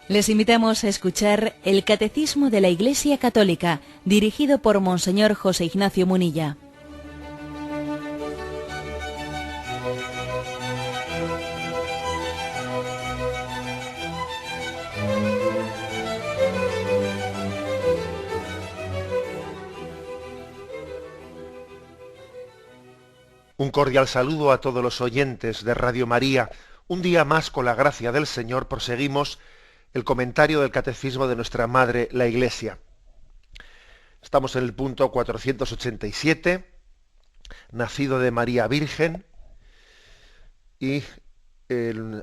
Les invitamos a escuchar el Catecismo de la Iglesia Católica, dirigido por Monseñor José Ignacio Munilla. Un cordial saludo a todos los oyentes de Radio María. Un día más, con la gracia del Señor, proseguimos el comentario del Catecismo de nuestra Madre, la Iglesia. Estamos en el punto 487, nacido de María Virgen, y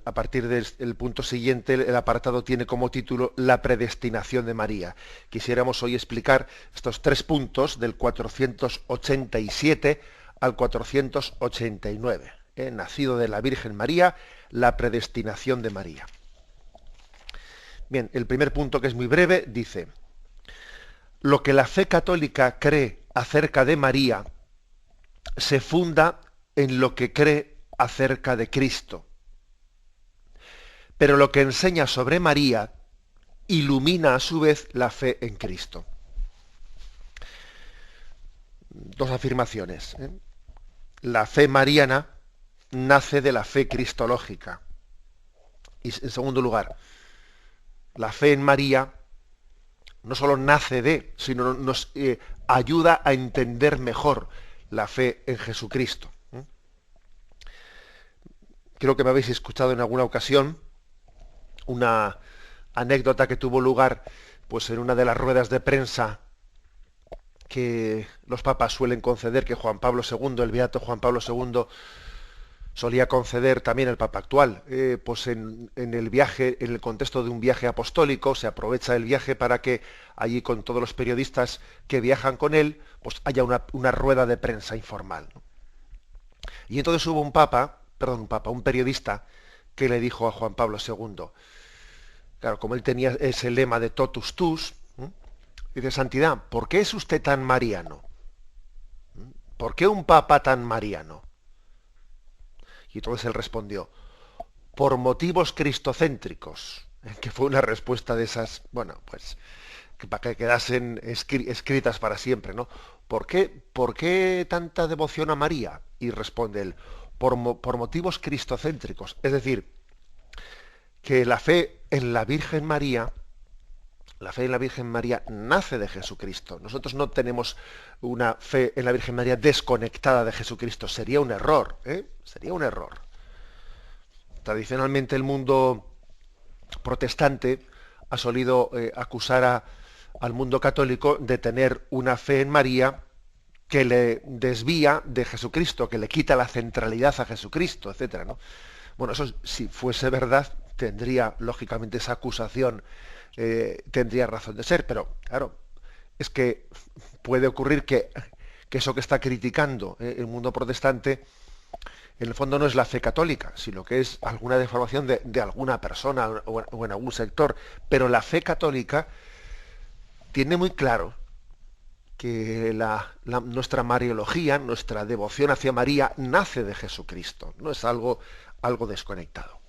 a partir del punto siguiente, el apartado tiene como título La predestinación de María. Quisiéramos hoy explicar estos tres puntos del 487 al 489. Nacido de la Virgen María, la predestinación de María. Bien, el primer punto, que es muy breve, dice: lo que la fe católica cree acerca de María se funda en lo que cree acerca de Cristo. Pero lo que enseña sobre María ilumina a su vez la fe en Cristo. Dos afirmaciones. La fe mariana nace de la fe cristológica. Y en segundo lugar, la fe en María no solo nace de, sino nos ayuda a entender mejor la fe en Jesucristo. Creo que me habéis escuchado en alguna ocasión una anécdota que tuvo lugar pues en una de las ruedas de prensa que los papas suelen conceder, que Juan Pablo II, el beato Juan Pablo II, solía conceder también el Papa actual. Pues en el viaje, en el contexto de un viaje apostólico, se aprovecha el viaje para que allí, con todos los periodistas que viajan con él, pues haya una rueda de prensa informal, ¿no? Y entonces hubo un periodista que le dijo a Juan Pablo II, claro, como él tenía ese lema de totus tus, dice: Santidad, ¿por qué es usted tan mariano? ¿Por qué un papa tan mariano? Y entonces él respondió: por motivos cristocéntricos. Que fue una respuesta de esas, bueno, pues, que para que quedasen escritas para siempre, ¿no? ¿Por qué tanta devoción a María? Y responde él: por motivos cristocéntricos. Es decir, que la fe en la Virgen María nace de Jesucristo. Nosotros no tenemos una fe en la Virgen María desconectada de Jesucristo. Sería un error, Sería un error. Tradicionalmente el mundo protestante ha solido acusar al mundo católico de tener una fe en María que le desvía de Jesucristo, que le quita la centralidad a Jesucristo, etcétera, ¿no? Bueno, eso, si fuese verdad, tendría lógicamente esa acusación, tendría razón de ser, pero claro, es que puede ocurrir que eso que está criticando el mundo protestante, en el fondo no es la fe católica, sino que es alguna deformación de alguna persona o en algún sector. Pero la fe católica tiene muy claro que nuestra mariología, nuestra devoción hacia María, nace de Jesucristo, no es algo desconectado.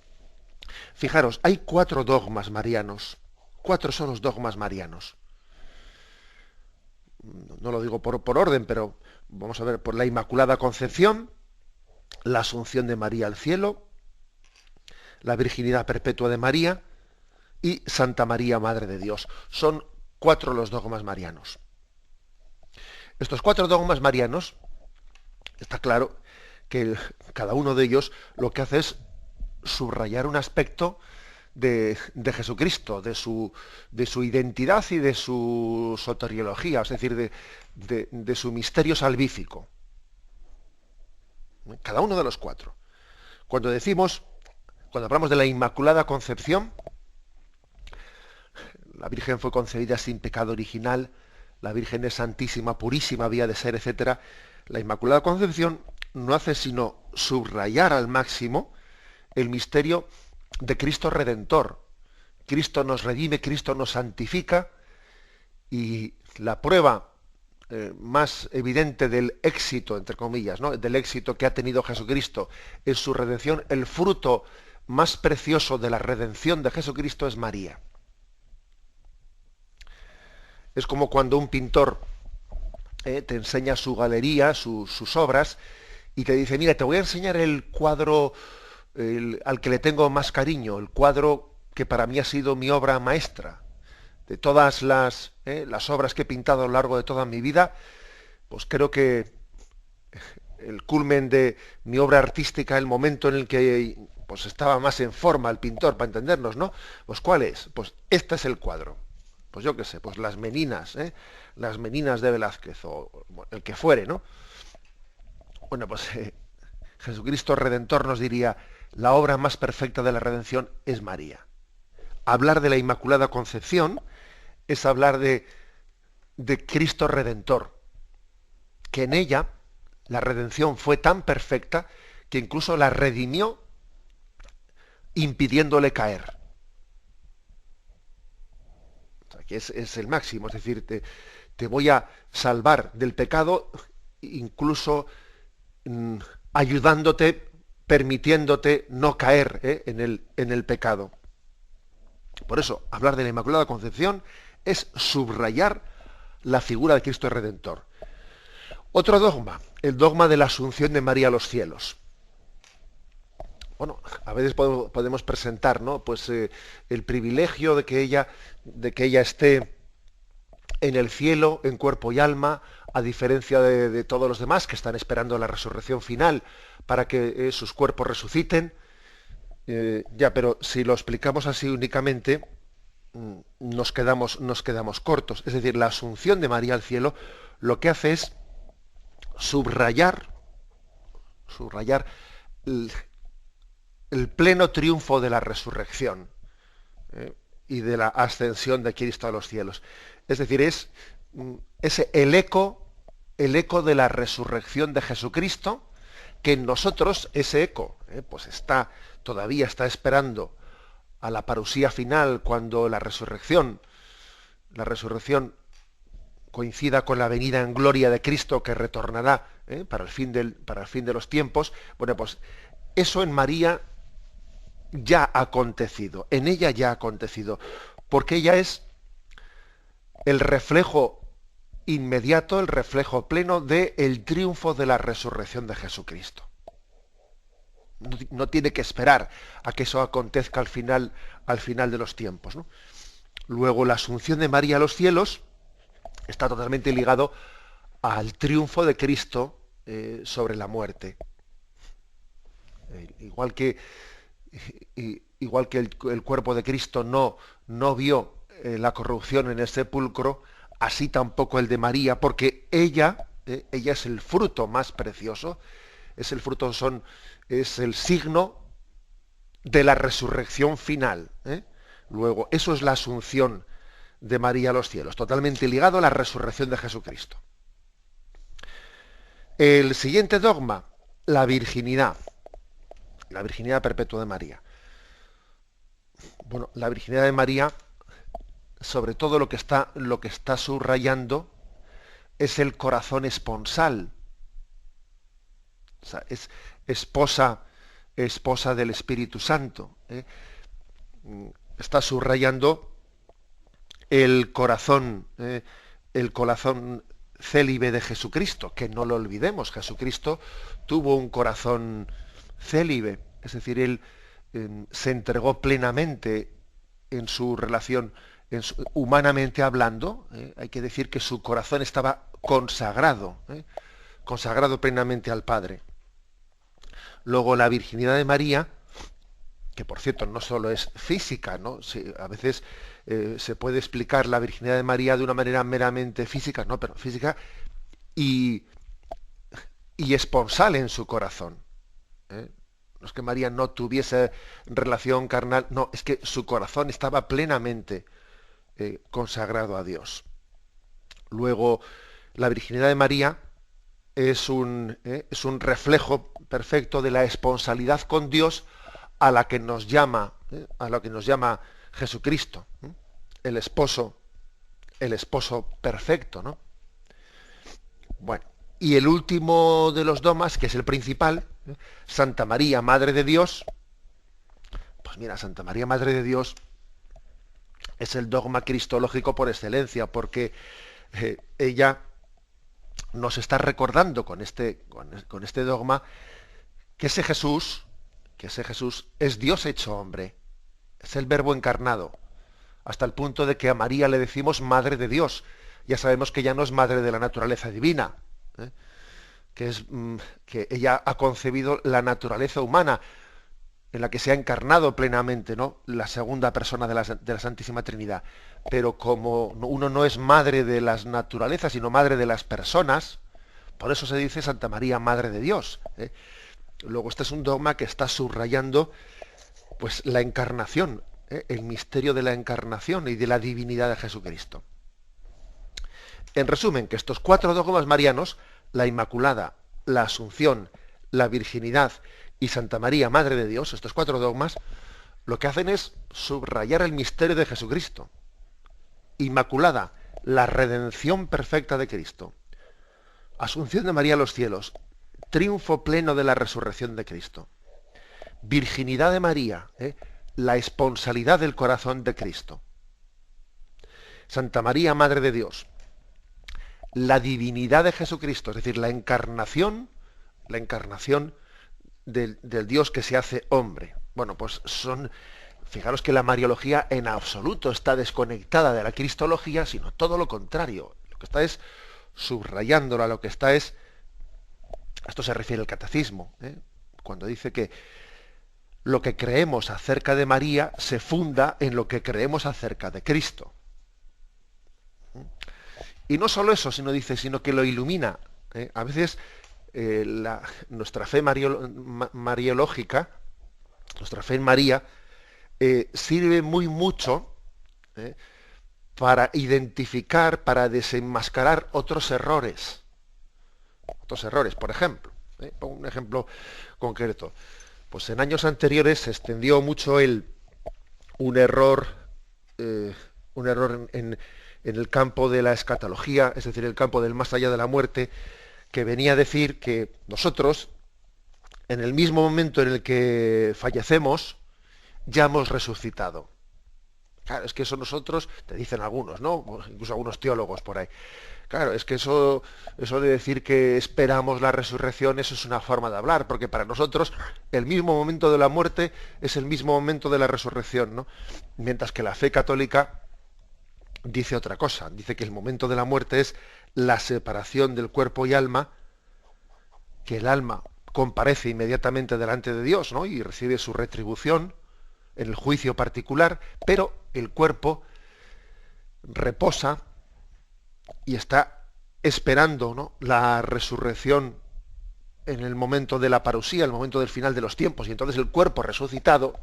Fijaros, hay 4 dogmas marianos. 4 son los dogmas marianos. No lo digo por orden, pero vamos a ver: por la Inmaculada Concepción, la Asunción de María al cielo, la Virginidad Perpetua de María y Santa María, Madre de Dios. Son 4 los dogmas marianos. Estos 4 dogmas marianos, está claro que cada uno de ellos lo que hace es subrayar un aspecto de Jesucristo, de su identidad y de su soteriología, es decir, de su misterio salvífico. Cada uno de los 4. Cuando hablamos de la Inmaculada Concepción, la Virgen fue concebida sin pecado original, la Virgen es santísima, purísima, había de ser, etcétera. La Inmaculada Concepción no hace sino subrayar al máximo el misterio de Cristo Redentor. Cristo nos redime, Cristo nos santifica, y la prueba más evidente del éxito, entre comillas, ¿no?, del éxito que ha tenido Jesucristo en su redención, el fruto más precioso de la redención de Jesucristo es María. Es como cuando un pintor te enseña su galería, sus obras, y te dice, mira, te voy a enseñar el cuadro al que le tengo más cariño, el cuadro que para mí ha sido mi obra maestra. De todas las obras que he pintado a lo largo de toda mi vida, pues creo que el culmen de mi obra artística, el momento en el que pues estaba más en forma el pintor, para entendernos, ¿no? Pues ¿cuál es? Pues este es el cuadro. Pues yo qué sé, pues las Meninas, las Meninas de Velázquez, o bueno, el que fuere, ¿no? Bueno, pues Jesucristo Redentor nos diría, la obra más perfecta de la redención es María. Hablar de la Inmaculada Concepción es hablar de Cristo Redentor, que en ella la redención fue tan perfecta que incluso la redimió impidiéndole caer. O sea, que es el máximo, es decir, te voy a salvar del pecado, incluso ayudándote, permitiéndote no caer en el pecado. Por eso, hablar de la Inmaculada Concepción es subrayar la figura de Cristo Redentor. Otro dogma, el dogma de la Asunción de María a los cielos. Bueno, a veces podemos presentar, ¿no? Pues el privilegio de que ella esté en el cielo, en cuerpo y alma, a diferencia de todos los demás que están esperando la resurrección final para que sus cuerpos resuciten. Ya, pero si lo explicamos así únicamente, nos quedamos cortos. Es decir, la Asunción de María al cielo lo que hace es subrayar el pleno triunfo de la resurrección y de la ascensión de Cristo a los cielos. Es decir, es el eco de la resurrección de Jesucristo, que en nosotros ese eco pues todavía está esperando a la parusía final, cuando la resurrección coincida con la venida en gloria de Cristo, que retornará para el fin de los tiempos. Bueno, pues eso en María ya ha acontecido, en ella ya ha acontecido, porque ella es el reflejo inmediato, el reflejo pleno del triunfo de la resurrección de Jesucristo. No tiene que esperar a que eso acontezca al final de los tiempos, ¿no? Luego, la Asunción de María a los cielos está totalmente ligado al triunfo de Cristo sobre la muerte. Igual que el cuerpo de Cristo no vio la corrupción en el sepulcro, así tampoco el de María, porque ella es el fruto más precioso, es el signo de la resurrección final. Luego, eso es la Asunción de María a los cielos, totalmente ligado a la resurrección de Jesucristo. El siguiente dogma, la virginidad perpetua de María. Bueno, la virginidad de María, sobre todo lo que está subrayando es el corazón esponsal. O sea, es esposa del Espíritu Santo. Está subrayando el corazón célibe de Jesucristo, que no lo olvidemos. Jesucristo tuvo un corazón célibe, es decir, él se entregó plenamente en su relación, humanamente hablando. Hay que decir que su corazón estaba consagrado plenamente al Padre. Luego, la virginidad de María, que por cierto no solo es física, ¿no? A veces se puede explicar la virginidad de María de una manera meramente física, no, pero física y esponsal en su corazón. No es que María no tuviese relación carnal, no, es que su corazón estaba plenamente consagrado a Dios. Luego, la virginidad de María es un reflejo perfecto de la esponsalidad con Dios a la que nos llama Jesucristo, el esposo perfecto, ¿no? Bueno, y el último de los dogmas, que es el principal, Santa María, Madre de Dios. Pues mira, Santa María, Madre de Dios, es el dogma cristológico por excelencia, porque ella nos está recordando con este dogma que que ese Jesús es Dios hecho hombre, es el Verbo encarnado, hasta el punto de que a María le decimos Madre de Dios. Ya sabemos que ella no es madre de la naturaleza divina, ¿eh? Que ella ha concebido la naturaleza humana, en la que se ha encarnado plenamente, ¿no?, la segunda persona de la Santísima Trinidad. Pero como uno no es madre de las naturalezas, sino madre de las personas, por eso se dice Santa María, Madre de Dios, ¿eh? Luego, este es un dogma que está subrayando, pues, la encarnación, el misterio de la encarnación y de la divinidad de Jesucristo. En resumen, que estos 4 dogmas marianos, la Inmaculada, la Asunción, la Virginidad y Santa María, Madre de Dios, estos 4 dogmas, lo que hacen es subrayar el misterio de Jesucristo. Inmaculada, la redención perfecta de Cristo. Asunción de María a los cielos, triunfo pleno de la resurrección de Cristo. Virginidad de María, la esponsalidad del corazón de Cristo. Santa María, Madre de Dios, la divinidad de Jesucristo, es decir, la encarnación del Dios que se hace hombre. Bueno, pues fijaros que la mariología en absoluto está desconectada de la cristología, sino todo lo contrario. Lo que está es subrayándola, lo que está es, a esto se refiere el catecismo, cuando dice que lo que creemos acerca de María se funda en lo que creemos acerca de Cristo. Y no solo eso, sino que lo ilumina. A veces nuestra fe mariológica, nuestra fe en María, sirve mucho para identificar, para desenmascarar otros errores. Por ejemplo, pongo un ejemplo concreto. Pues en años anteriores se extendió mucho un error en el campo de la escatología, es decir, el campo del más allá de la muerte, que venía a decir que nosotros, en el mismo momento en el que fallecemos, ya hemos resucitado. Claro, es que eso nosotros, te dicen algunos, ¿no? Incluso algunos teólogos por ahí. Claro, es que eso de decir que esperamos la resurrección, eso es una forma de hablar, porque para nosotros el mismo momento de la muerte es el mismo momento de la resurrección, ¿no? Mientras que la fe católica dice otra cosa, dice que el momento de la muerte es la separación del cuerpo y alma, que el alma comparece inmediatamente delante de Dios, ¿no?, y recibe su retribución en el juicio particular, pero el cuerpo reposa y está esperando, ¿no?, la resurrección en el momento de la parusía, el momento del final de los tiempos, y entonces el cuerpo resucitado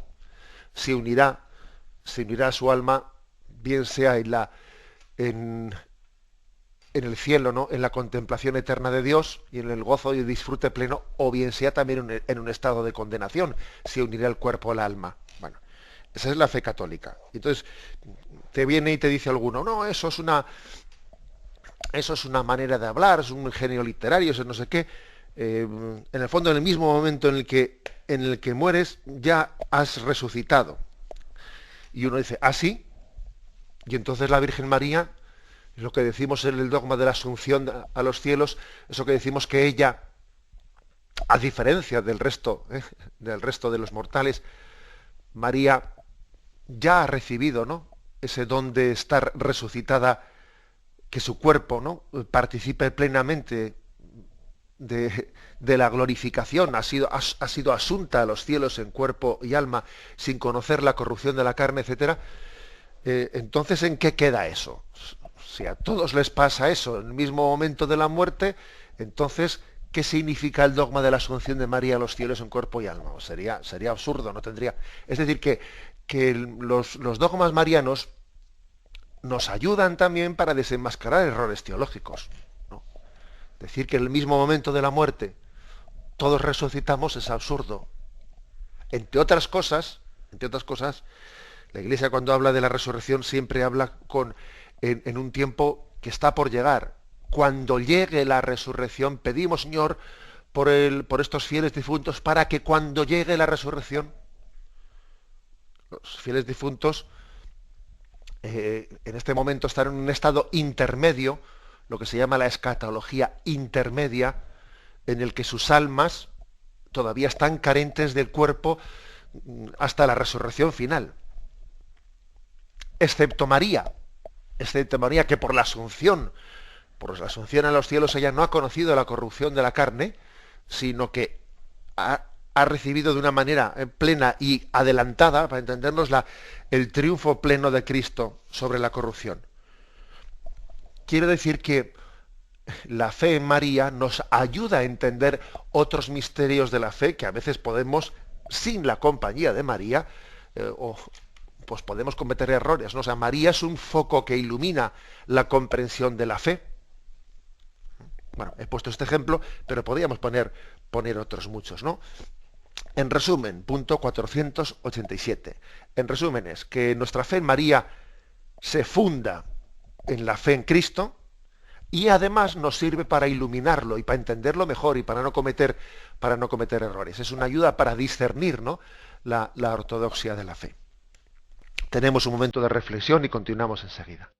se unirá a su alma, bien sea en el cielo, ¿no?, en la contemplación eterna de Dios y en el gozo y disfrute pleno, o bien sea también en un estado de condenación, se unirá el cuerpo al alma. Bueno, esa es la fe católica. Entonces te viene y te dice alguno, no, eso es una manera de hablar, es un genio literario, eso no sé qué. En el fondo, en el mismo momento en el que mueres, ya has resucitado. Y uno dice, ¿ah, sí? Y entonces la Virgen María, lo que decimos en el dogma de la Asunción a los cielos, eso que decimos que ella, a diferencia del resto de los mortales, María ya ha recibido, ¿no?, ese don de estar resucitada, que su cuerpo, ¿no?, participe plenamente de la glorificación, ha sido asunta a los cielos en cuerpo y alma, sin conocer la corrupción de la carne, etcétera. Entonces, ¿en qué queda eso? Si a todos les pasa eso en el mismo momento de la muerte, entonces, ¿qué significa el dogma de la Asunción de María a los cielos en cuerpo y alma? Sería absurdo, no tendría. Es decir, que los dogmas marianos nos ayudan también para desenmascarar errores teológicos, ¿no? Decir que en el mismo momento de la muerte todos resucitamos es absurdo. Entre otras cosas, la Iglesia, cuando habla de la resurrección, siempre habla en un tiempo que está por llegar. Cuando llegue la resurrección, pedimos, Señor, por estos fieles difuntos, para que cuando llegue la resurrección, los fieles difuntos en este momento están en un estado intermedio, lo que se llama la escatología intermedia, en el que sus almas todavía están carentes del cuerpo hasta la resurrección final. Excepto María, que por la asunción a los cielos, ella no ha conocido la corrupción de la carne, sino que ha recibido de una manera plena y adelantada, para entendernos, el triunfo pleno de Cristo sobre la corrupción. Quiere decir que la fe en María nos ayuda a entender otros misterios de la fe que a veces podemos, sin la compañía de María, pues podemos cometer errores, ¿no? O sea, María es un foco que ilumina la comprensión de la fe. Bueno, he puesto este ejemplo, pero podríamos poner otros muchos, ¿no? En resumen, punto 487. En resumen es que nuestra fe en María se funda en la fe en Cristo y además nos sirve para iluminarlo y para entenderlo mejor y para no cometer errores. Es una ayuda para discernir, ¿no?, la ortodoxia de la fe. Tenemos un momento de reflexión y continuamos enseguida.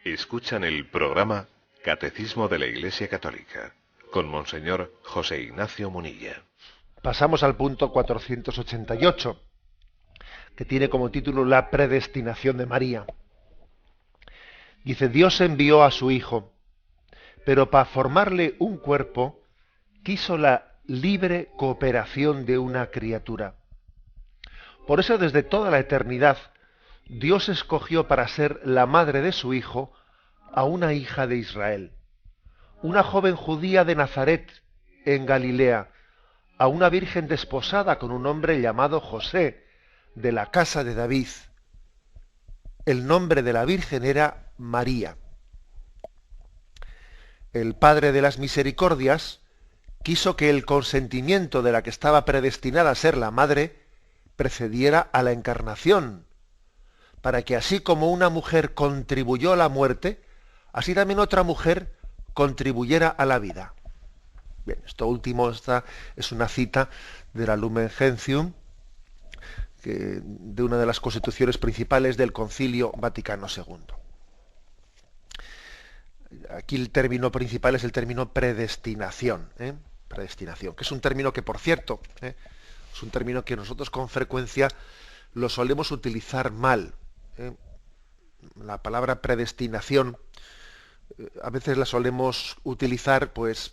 Escuchan el programa Catecismo de la Iglesia Católica con Monseñor José Ignacio Munilla. Pasamos al punto 488, que tiene como título La predestinación de María. Dice: Dios envió a su Hijo, pero para formarle un cuerpo quiso la libre cooperación de una criatura. Por eso desde toda la eternidad Dios escogió para ser la madre de su Hijo a una hija de Israel, una joven judía de Nazaret, en Galilea, a una virgen desposada con un hombre llamado José, de la casa de David. El nombre de la virgen era María. El Padre de las Misericordias quiso que el consentimiento de la que estaba predestinada a ser la madre precediera a la encarnación, para que así como una mujer contribuyó a la muerte, así también otra mujer contribuyera a la vida. Bien, esto último es una cita de la Lumen Gentium, de una de las constituciones principales del Concilio Vaticano II. Aquí el término principal es el término predestinación, predestinación, que es un término que, por cierto, es un término que nosotros con frecuencia lo solemos utilizar mal. La palabra predestinación a veces la solemos utilizar pues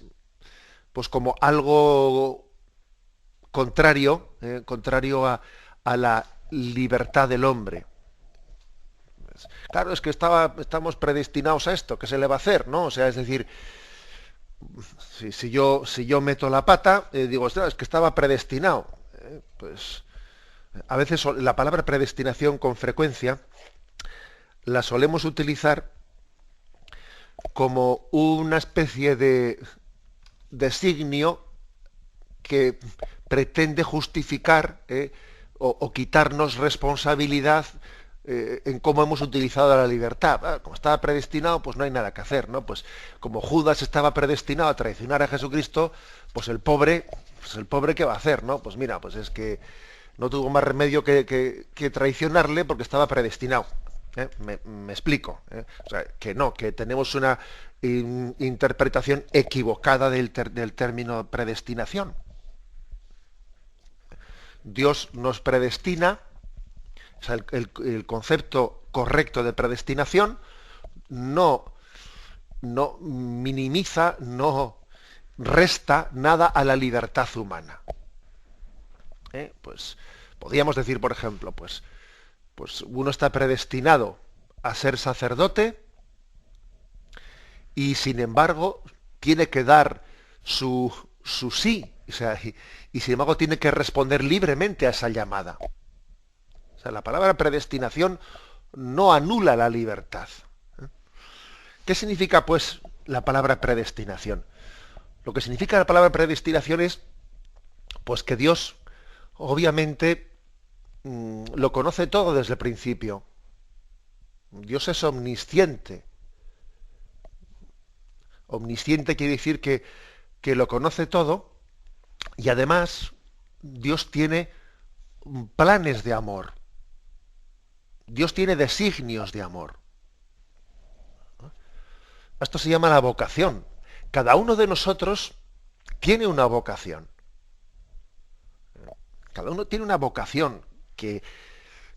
como algo contrario, contrario a la libertad del hombre. Claro, es que estamos predestinados a esto, ¿qué se le va a hacer? ¿No? O sea, es decir, si yo meto la pata, digo, ostras, es que estaba predestinado. Pues a veces la palabra predestinación con frecuencia la solemos utilizar como una especie de designio que pretende justificar o quitarnos responsabilidad en cómo hemos utilizado la libertad. Como estaba predestinado, pues no hay nada que hacer, ¿no? Pues como Judas estaba predestinado a traicionar a Jesucristo, pues el pobre, ¿qué va a hacer, no? Pues mira, pues es que no tuvo más remedio que traicionarle porque estaba predestinado. Me explico. O sea, que no, que tenemos una interpretación equivocada del término predestinación. Dios nos predestina, o sea, el concepto correcto de predestinación no minimiza, no resta nada a la libertad humana. Pues podríamos decir, por ejemplo, pues uno está predestinado a ser sacerdote y sin embargo tiene que dar su sí, o sea, y sin embargo tiene que responder libremente a esa llamada. O sea, la palabra predestinación no anula la libertad. ¿Qué significa, pues, la palabra predestinación? Lo que significa la palabra predestinación es, pues, que Dios, obviamente, lo conoce todo desde el principio. Dios es omnisciente. Omnisciente quiere decir que lo conoce todo y además Dios tiene planes de amor. Dios tiene designios de amor. Esto se llama la vocación. Cada uno de nosotros tiene una vocación. Cada uno tiene una vocación que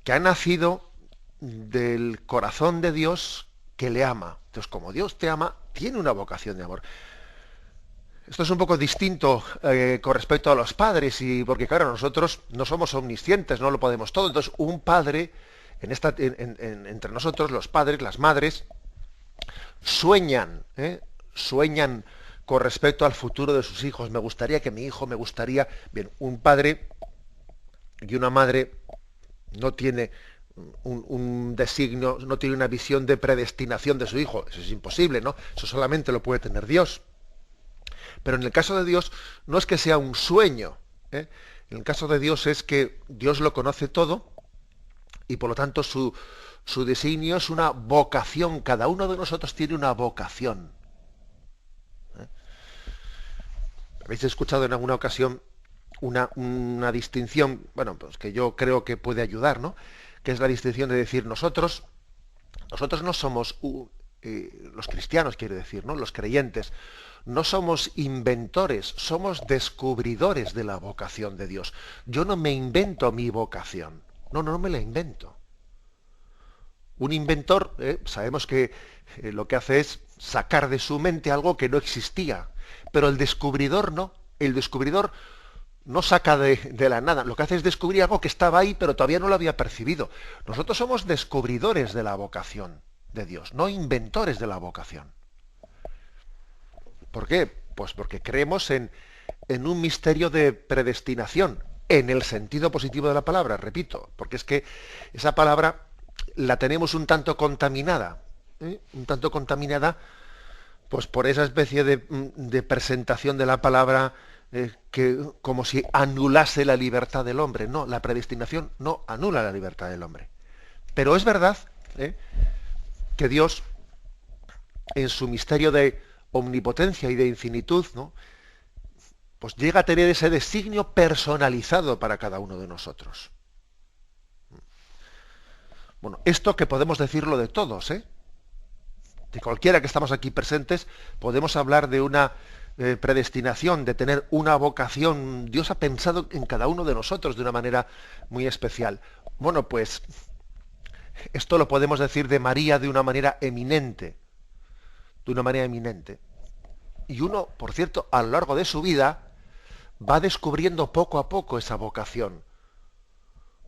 ha nacido del corazón de Dios que le ama. Entonces, como Dios te ama, tiene una vocación de amor. Esto es un poco distinto con respecto a los padres, porque claro, nosotros no somos omniscientes, no lo podemos todo. Entonces, un padre, entre nosotros, los padres, las madres, sueñan con respecto al futuro de sus hijos. Me gustaría que mi hijo, Bien, un padre y una madre no tiene un designio, no tiene una visión de predestinación de su hijo. Eso es imposible, ¿no? Eso solamente lo puede tener Dios. Pero en el caso de Dios no es que sea un sueño. En el caso de Dios es que Dios lo conoce todo y por lo tanto su designio es una vocación. Cada uno de nosotros tiene una vocación. ¿Habéis escuchado en alguna ocasión una distinción, bueno, pues que yo creo que puede ayudar, ¿no? Que es la distinción de decir nosotros no somos los cristianos, quiero decir, ¿no? Los creyentes, no somos inventores, somos descubridores de la vocación de Dios. Yo no me invento mi vocación, no me la invento. Un inventor, sabemos que lo que hace es sacar de su mente algo que no existía, pero el descubridor no. El descubridor no saca de la nada, lo que hace es descubrir algo que estaba ahí, pero todavía no lo había percibido. Nosotros somos descubridores de la vocación de Dios, no inventores de la vocación. ¿Por qué? Pues porque creemos en un misterio de predestinación, en el sentido positivo de la palabra, repito, porque es que esa palabra la tenemos un tanto contaminada, pues por esa especie de presentación de la palabra que como si anulase la libertad del hombre. No, la predestinación no anula la libertad del hombre. Pero es verdad que Dios, en su misterio de omnipotencia y de infinitud, ¿no?, pues llega a tener ese designio personalizado para cada uno de nosotros. Bueno, esto que podemos decirlo de todos, de cualquiera que estamos aquí presentes, podemos hablar de una predestinación, de tener una vocación. Dios ha pensado en cada uno de nosotros de una manera muy especial. Bueno, pues esto lo podemos decir de María de una manera eminente. Y uno, por cierto, a lo largo de su vida, va descubriendo poco a poco esa vocación.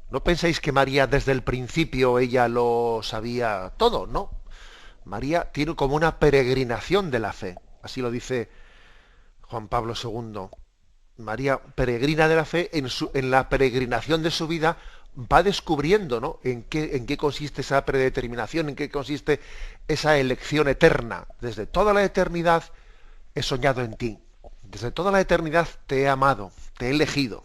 No penséis que María desde el principio ella lo sabía todo, no. María tiene como una peregrinación de la fe. Así lo dice Juan Pablo II. María, peregrina de la fe, en la peregrinación de su vida va descubriendo, ¿no?, en qué consiste esa predeterminación, en qué consiste esa elección eterna. Desde toda la eternidad he soñado en ti. Desde toda la eternidad te he amado, te he elegido.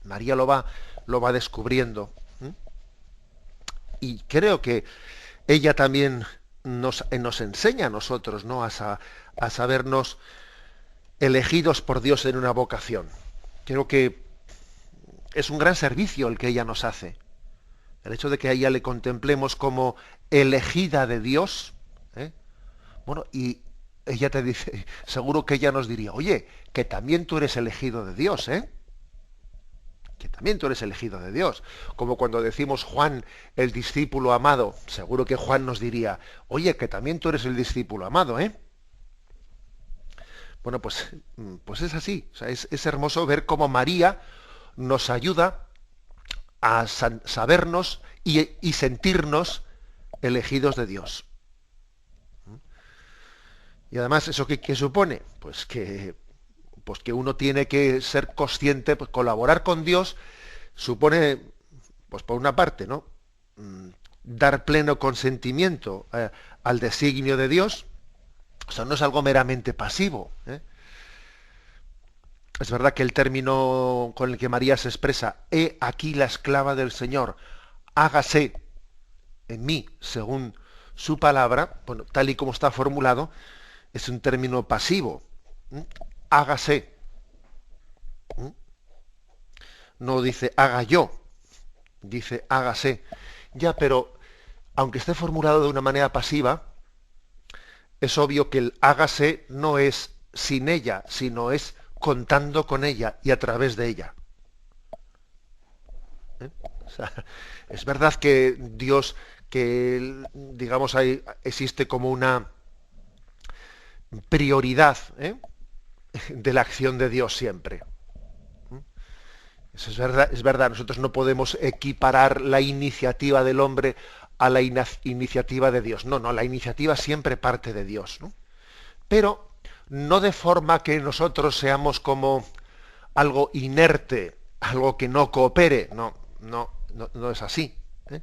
María lo va descubriendo. y creo que ella también nos enseña a nosotros, ¿no? A sabernos elegidos por Dios en una vocación. Creo que es un gran servicio el que ella nos hace. El hecho de que a ella le contemplemos como elegida de Dios, ¿eh? Bueno, y ella te dice, seguro que ella nos diría, oye, que también tú eres elegido de Dios, ¿eh? Que también tú eres elegido de Dios. Como cuando decimos Juan, el discípulo amado, seguro que Juan nos diría, oye, que también tú eres el discípulo amado, ¿eh? Bueno, pues es así. O sea, es hermoso ver cómo María nos ayuda a sabernos y sentirnos elegidos de Dios. Y además, ¿eso qué supone? Pues que uno tiene que ser consciente, pues colaborar con Dios supone, pues por una parte, ¿no? Dar pleno consentimiento al designio de Dios. O sea, no es algo meramente pasivo, ¿eh? Es verdad que el término con el que María se expresa, he aquí la esclava del Señor, hágase en mí según su palabra, bueno, tal y como está formulado, es un término pasivo. ¿Mm? Hágase. ¿Mm? No dice haga yo, dice hágase. Ya, pero aunque esté formulado de una manera pasiva, es obvio que el hágase no es sin ella, sino es contando con ella y a través de ella. ¿Eh? O sea, es verdad que Dios, que digamos existe como una prioridad, ¿eh? de la acción de Dios siempre. Eso es verdad, nosotros no podemos equiparar la iniciativa del hombre a la iniciativa de Dios. No, no, la iniciativa siempre parte de Dios, ¿no? Pero no de forma que nosotros seamos como algo inerte, algo que no coopere. No, no es así, ¿eh?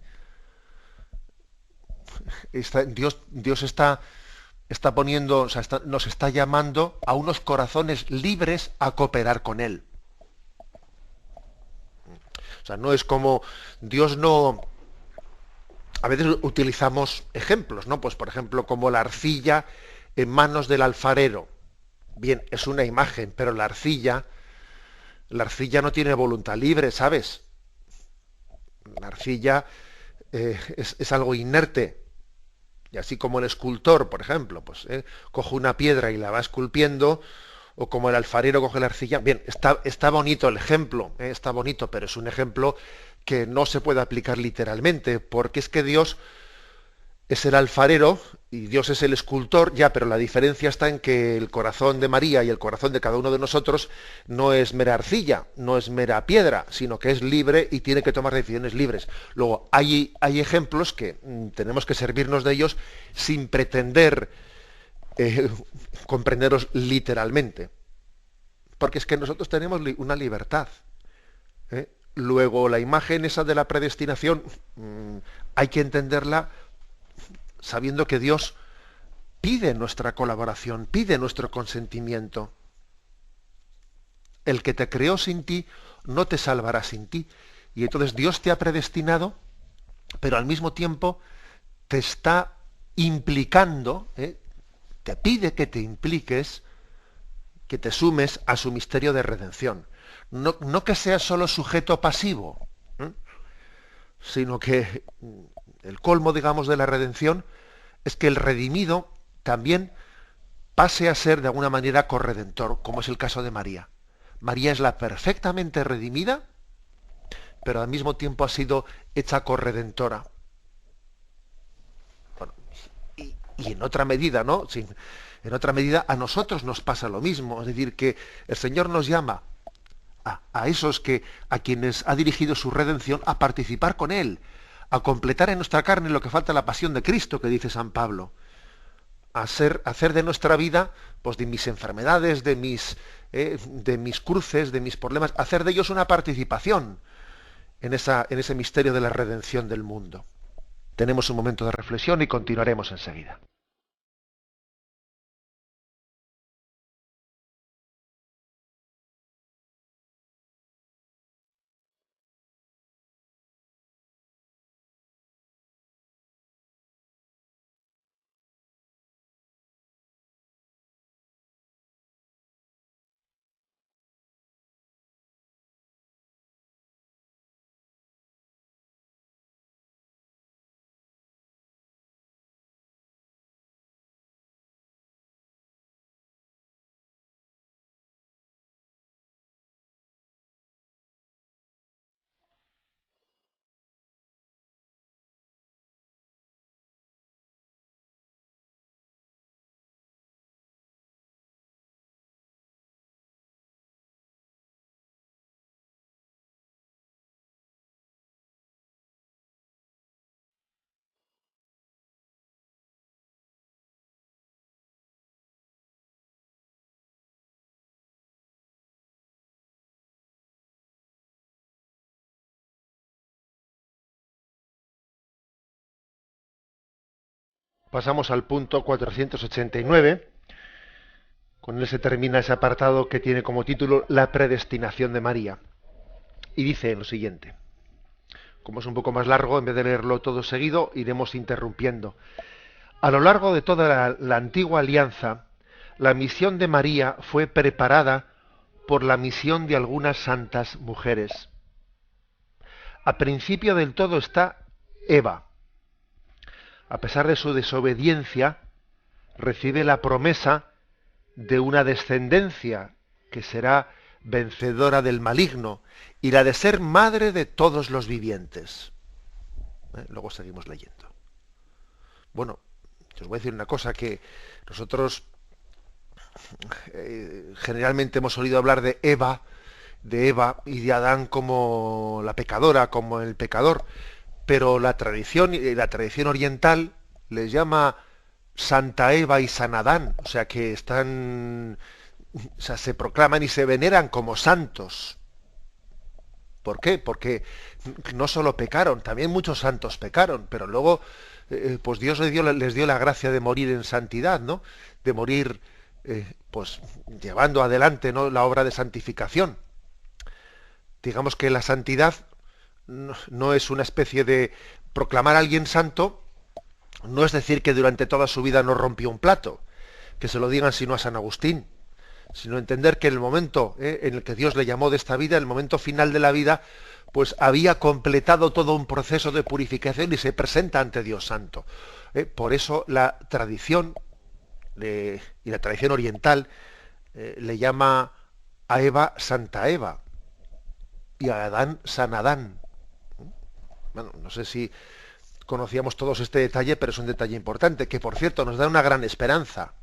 Dios está poniendo, o sea, nos está llamando a unos corazones libres a cooperar con Él. O sea, no es como Dios no. A veces utilizamos ejemplos, ¿no? Pues por ejemplo, como la arcilla en manos del alfarero. Bien, es una imagen, pero la arcilla no tiene voluntad libre, ¿sabes? La arcilla es algo inerte. Y así como el escultor, por ejemplo, pues coge una piedra y la va esculpiendo, o como el alfarero coge la arcilla. Bien, está bonito el ejemplo, está bonito, pero es un ejemplo que no se puede aplicar literalmente, porque es que Dios es el alfarero y Dios es el escultor, ya, pero la diferencia está en que el corazón de María y el corazón de cada uno de nosotros no es mera arcilla, no es mera piedra, sino que es libre y tiene que tomar decisiones libres. Luego, hay ejemplos que tenemos que servirnos de ellos sin pretender eh, comprenderlos literalmente, porque es que nosotros tenemos una libertad, ¿eh? Luego, la imagen esa de la predestinación hay que entenderla sabiendo que Dios pide nuestra colaboración, pide nuestro consentimiento. El que te creó sin ti no te salvará sin ti. Y entonces Dios te ha predestinado, pero al mismo tiempo te está implicando, te pide que te impliques, que te sumes a su misterio de redención. No que seas solo sujeto pasivo, sino que el colmo, digamos, de la redención es que el redimido también pase a ser de alguna manera corredentor, como es el caso de María. María es la perfectamente redimida, pero al mismo tiempo ha sido hecha corredentora. Bueno, y en otra medida, ¿no? Sí, en otra medida a nosotros nos pasa lo mismo, es decir, que el Señor nos llama a esos a quienes ha dirigido su redención a participar con Él, a completar en nuestra carne lo que falta la pasión de Cristo, que dice San Pablo. Hacer de nuestra vida, pues de mis enfermedades, de mis cruces, de mis problemas, hacer de ellos una participación en ese misterio de la redención del mundo. Tenemos un momento de reflexión y continuaremos enseguida. Pasamos al punto 489. Con él se termina ese apartado que tiene como título La predestinación de María. Y dice lo siguiente. Como es un poco más largo, en vez de leerlo todo seguido, iremos interrumpiendo. A lo largo de toda la antigua alianza, la misión de María fue preparada por la misión de algunas santas mujeres. A principio del todo está Eva. A pesar de su desobediencia, recibe la promesa de una descendencia que será vencedora del maligno y la de ser madre de todos los vivientes. Luego seguimos leyendo. Bueno, os voy a decir una cosa, que nosotros generalmente hemos oído hablar de Eva y de Adán como la pecadora, como el pecador, pero la tradición oriental les llama Santa Eva y San Adán, o sea que se proclaman y se veneran como santos. ¿Por qué? Porque no solo pecaron, también muchos santos pecaron, pero luego pues Dios les dio la gracia de morir en santidad, ¿no? De morir pues llevando adelante, ¿no?, la obra de santificación. Digamos que la santidad no es una especie de proclamar a alguien santo, no es decir que durante toda su vida no rompió un plato, que se lo digan sino a San Agustín, sino entender que en el momento en el que Dios le llamó de esta vida, el momento final de la vida, pues había completado todo un proceso de purificación y se presenta ante Dios santo. Por eso la tradición y la tradición oriental le llama a Eva Santa Eva y a Adán San Adán. Bueno, no sé si conocíamos todos este detalle, pero es un detalle importante, que por cierto nos da una gran esperanza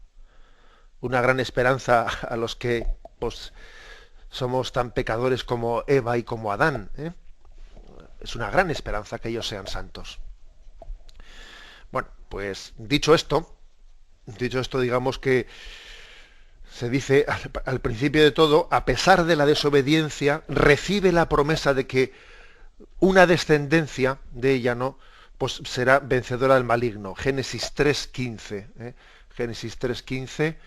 a los que pues, somos tan pecadores como Eva y como Adán. Es una gran esperanza que ellos sean santos. Bueno, pues dicho esto, digamos que se dice al principio de todo, a pesar de la desobediencia, recibe la promesa de que una descendencia de ella, ¿no?, pues será vencedora del maligno. Génesis 3:15. Génesis 3:15.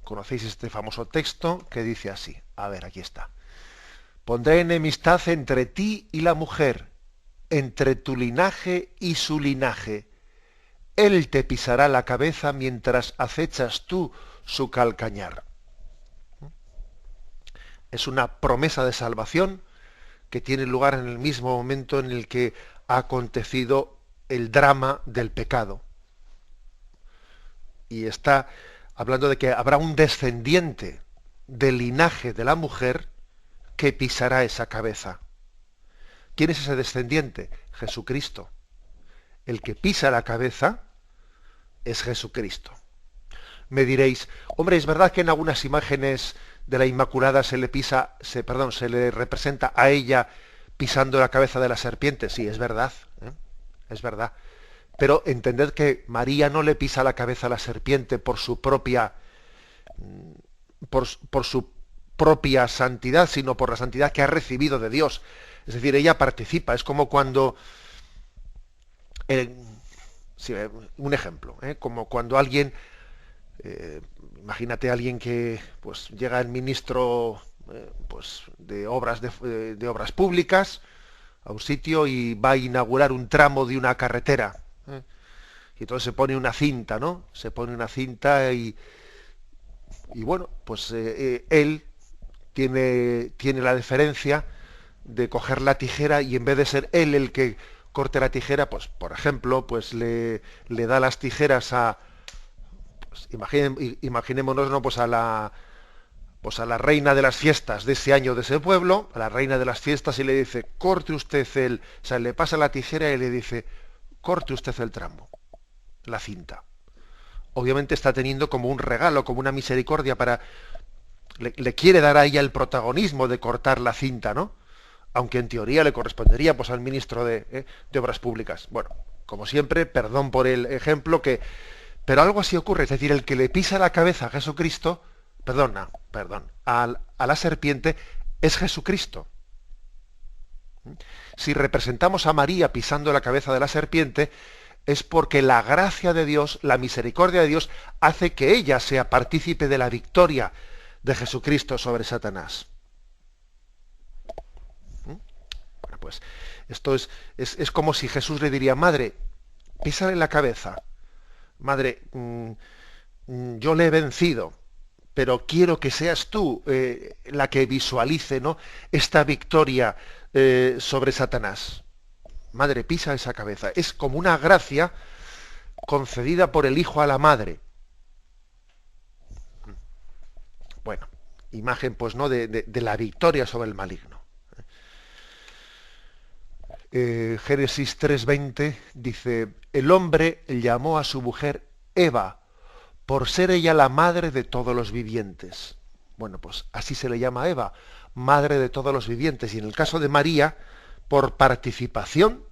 Conocéis este famoso texto que dice así. A ver, aquí está. Pondré enemistad entre ti y la mujer, entre tu linaje y su linaje. Él te pisará la cabeza mientras acechas tú su calcañar. Es una promesa de salvación que tiene lugar en el mismo momento en el que ha acontecido el drama del pecado. Y está hablando de que habrá un descendiente del linaje de la mujer que pisará esa cabeza. ¿Quién es ese descendiente? Jesucristo. El que pisa la cabeza es Jesucristo. Me diréis, hombre, es verdad que en algunas imágenes de la Inmaculada se le representa a ella pisando la cabeza de la serpiente. Sí, es verdad, es verdad. Pero entended que María no le pisa la cabeza a la serpiente por su propia santidad, sino por la santidad que ha recibido de Dios. Es decir, ella participa. Es como cuando un ejemplo, como cuando alguien, imagínate a alguien que pues llega el ministro pues de obras públicas a un sitio y va a inaugurar un tramo de una carretera, y entonces se pone una cinta, ¿no? Se pone una cinta y bueno, pues él tiene la deferencia de coger la tijera y en vez de ser él el que corte la tijera, pues por ejemplo, pues le da las tijeras a, pues, imaginémonos, ¿no?, pues a la reina de las fiestas de ese año de ese pueblo, a la reina de las fiestas, y le dice, corte usted o sea, le pasa la tijera y le dice, corte usted el tramo, la cinta. Obviamente está teniendo como un regalo, como una misericordia le quiere dar a ella el protagonismo de cortar la cinta, ¿no? Aunque en teoría le correspondería pues al ministro de Obras Públicas. Bueno, como siempre, perdón por el ejemplo, pero algo así ocurre, es decir, el que le pisa la cabeza a Jesucristo, a la serpiente, es Jesucristo. Si representamos a María pisando la cabeza de la serpiente, es porque la gracia de Dios, la misericordia de Dios, hace que ella sea partícipe de la victoria de Jesucristo sobre Satanás. Bueno, pues esto es como si Jesús le diría: madre, písale la cabeza. Madre, yo le he vencido, pero quiero que seas tú la que visualice, ¿no?, esta victoria sobre Satanás. Madre, pisa esa cabeza. Es como una gracia concedida por el Hijo a la Madre. Bueno, imagen, pues, ¿no?, de la victoria sobre el maligno. Génesis 3:20 dice: el hombre llamó a su mujer Eva, por ser ella la madre de todos los vivientes. Bueno, pues así se le llama a Eva, madre de todos los vivientes. Y en el caso de María, por participación,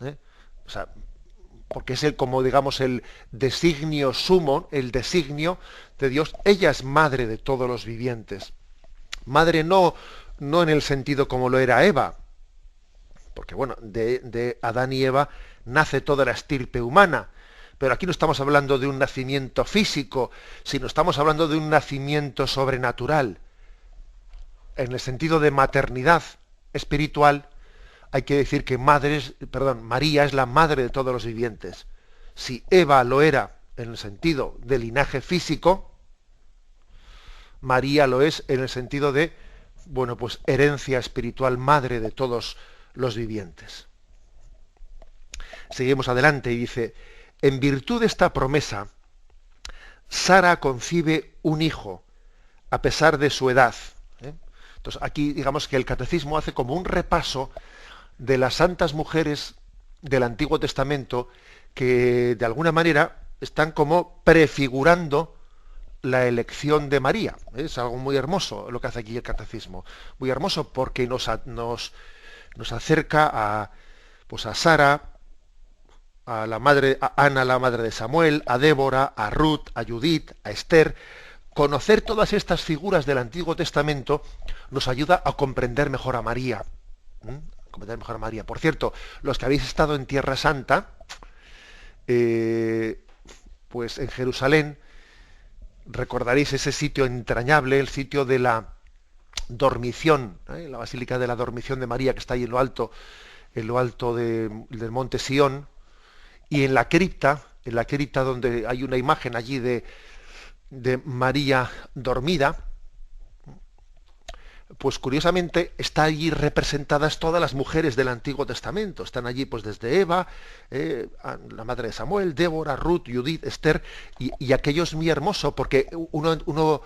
o sea, porque es como digamos el designio sumo, el designio de Dios, ella es madre de todos los vivientes. Madre no en el sentido como lo era Eva, porque bueno, de Adán y Eva nace toda la estirpe humana, pero aquí no estamos hablando de un nacimiento físico, sino estamos hablando de un nacimiento sobrenatural. En el sentido de maternidad espiritual, hay que decir que María es la madre de todos los vivientes. Si Eva lo era en el sentido de linaje físico, María lo es en el sentido de, bueno, pues herencia espiritual, madre de todos los vivientes. Seguimos adelante y dice: en virtud de esta promesa, Sara concibe un hijo, a pesar de su edad. Entonces aquí digamos que el catecismo hace como un repaso de las santas mujeres del Antiguo Testamento que de alguna manera están como prefigurando la elección de María. Es algo muy hermoso lo que hace aquí el catecismo. Muy hermoso porque nos acerca a Sara, a la madre, a Ana, la madre de Samuel, a Débora, a Ruth, a Judith, a Esther. Conocer todas estas figuras del Antiguo Testamento nos ayuda a comprender mejor a María. Por cierto, los que habéis estado en Tierra Santa, pues en Jerusalén, recordaréis ese sitio entrañable, el sitio de la dormición, la Basílica de la Dormición de María, que está ahí en lo alto del monte Sión, y en la cripta donde hay una imagen allí de María dormida, pues curiosamente está allí representadas todas las mujeres del Antiguo Testamento. Están allí pues desde Eva, la madre de Samuel, Débora, Ruth, Judith, Esther, y aquello es muy hermoso porque uno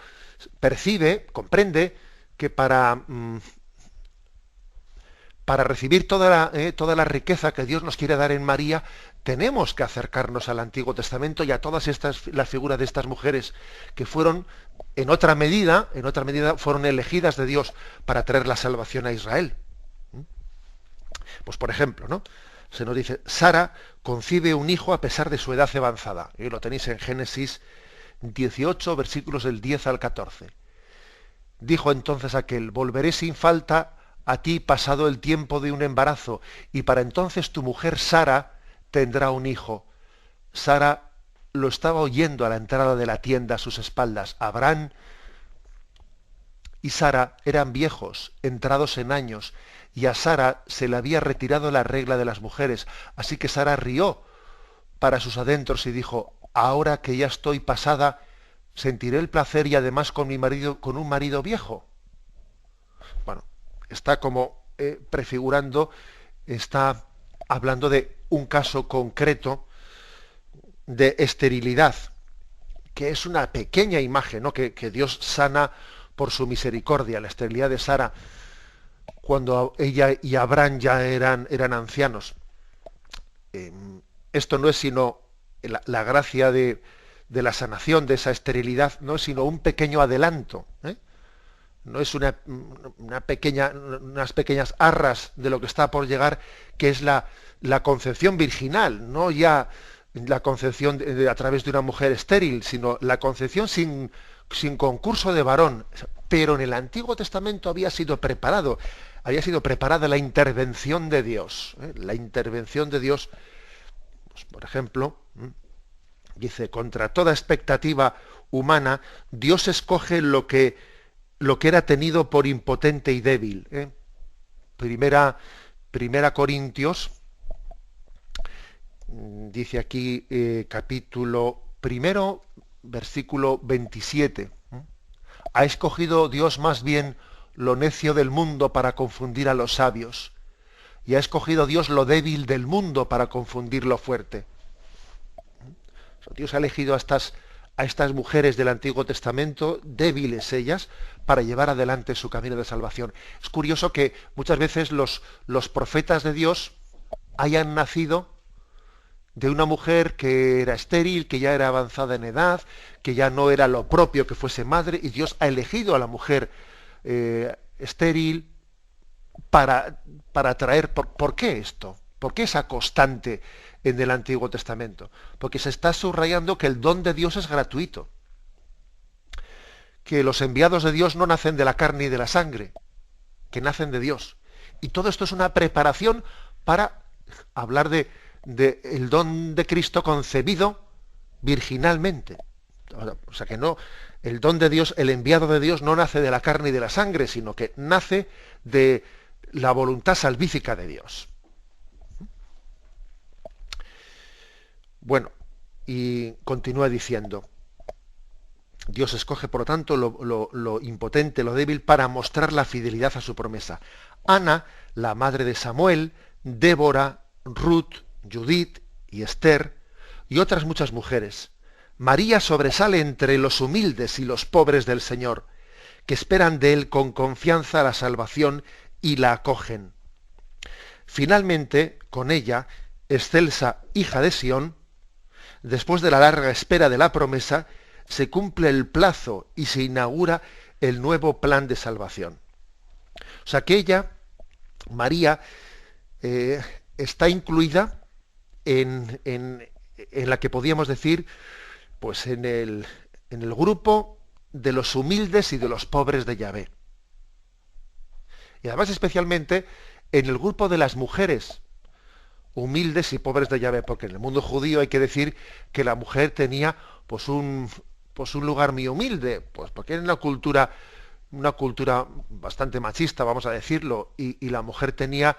percibe, comprende que para recibir toda la riqueza que Dios nos quiere dar en María, tenemos que acercarnos al Antiguo Testamento y a todas las figuras de estas mujeres que fueron, en otra medida, fueron elegidas de Dios para traer la salvación a Israel. Pues por ejemplo, ¿no?, se nos dice: Sara concibe un hijo a pesar de su edad avanzada. Y lo tenéis en Génesis 18, versículos del 10 al 14. Dijo entonces aquel: volveré sin falta a ti pasado el tiempo de un embarazo, y para entonces tu mujer Sara tendrá un hijo. Sara lo estaba oyendo a la entrada de la tienda a sus espaldas. Abraham y Sara eran viejos, entrados en años, y a Sara se le había retirado la regla de las mujeres. Así que Sara rió para sus adentros y dijo: ahora que ya estoy pasada, sentiré el placer y además con un marido viejo. Bueno, está como prefigurando, está hablando de un caso concreto de esterilidad, que es una pequeña imagen, ¿no?, que Dios sana por su misericordia. La esterilidad de Sara, cuando ella y Abraham ya eran ancianos. Esto no es sino la gracia de la sanación de esa esterilidad, no es sino un pequeño adelanto, no es unas pequeñas arras de lo que está por llegar, que es la concepción virginal, no ya la concepción a través de una mujer estéril, sino la concepción sin concurso de varón. Pero en el Antiguo Testamento había sido preparada la intervención de Dios. La intervención de Dios, Pues, por ejemplo, dice, contra toda expectativa humana, Dios escoge lo que era tenido por impotente y débil. Primera Corintios, dice aquí, capítulo primero, versículo 27. Ha escogido Dios más bien lo necio del mundo para confundir a los sabios, y ha escogido Dios lo débil del mundo para confundir lo fuerte. Dios ha elegido a estas mujeres del Antiguo Testamento, débiles ellas, para llevar adelante su camino de salvación. Es curioso que muchas veces los profetas de Dios hayan nacido de una mujer que era estéril, que ya era avanzada en edad, que ya no era lo propio que fuese madre, y Dios ha elegido a la mujer estéril para traer... ¿Por qué esto? ¿Por qué esa constante en el Antiguo Testamento? Porque se está subrayando que el don de Dios es gratuito, que los enviados de Dios no nacen de la carne y de la sangre, que nacen de Dios. Y todo esto es una preparación para hablar de el don de Cristo concebido virginalmente. O sea que no, el don de Dios, el enviado de Dios no nace de la carne y de la sangre, sino que nace de la voluntad salvífica de Dios. Bueno, y continúa diciendo, Dios escoge, por lo tanto, lo impotente, lo débil, para mostrar la fidelidad a su promesa. Ana, la madre de Samuel, Débora, Ruth, Judith y Esther, y otras muchas mujeres. María sobresale entre los humildes y los pobres del Señor, que esperan de Él con confianza la salvación y la acogen. Finalmente, con ella, excelsa hija de Sión, después de la larga espera de la promesa, se cumple el plazo y se inaugura el nuevo plan de salvación. O sea que ella, María, está incluida en la que podríamos decir, pues en el grupo de los humildes y de los pobres de Yahvé. Y además especialmente en el grupo de las mujeres humildes y pobres de Yahvé, porque en el mundo judío hay que decir que la mujer tenía pues un lugar muy humilde, pues porque era una cultura bastante machista, vamos a decirlo, y la mujer tenía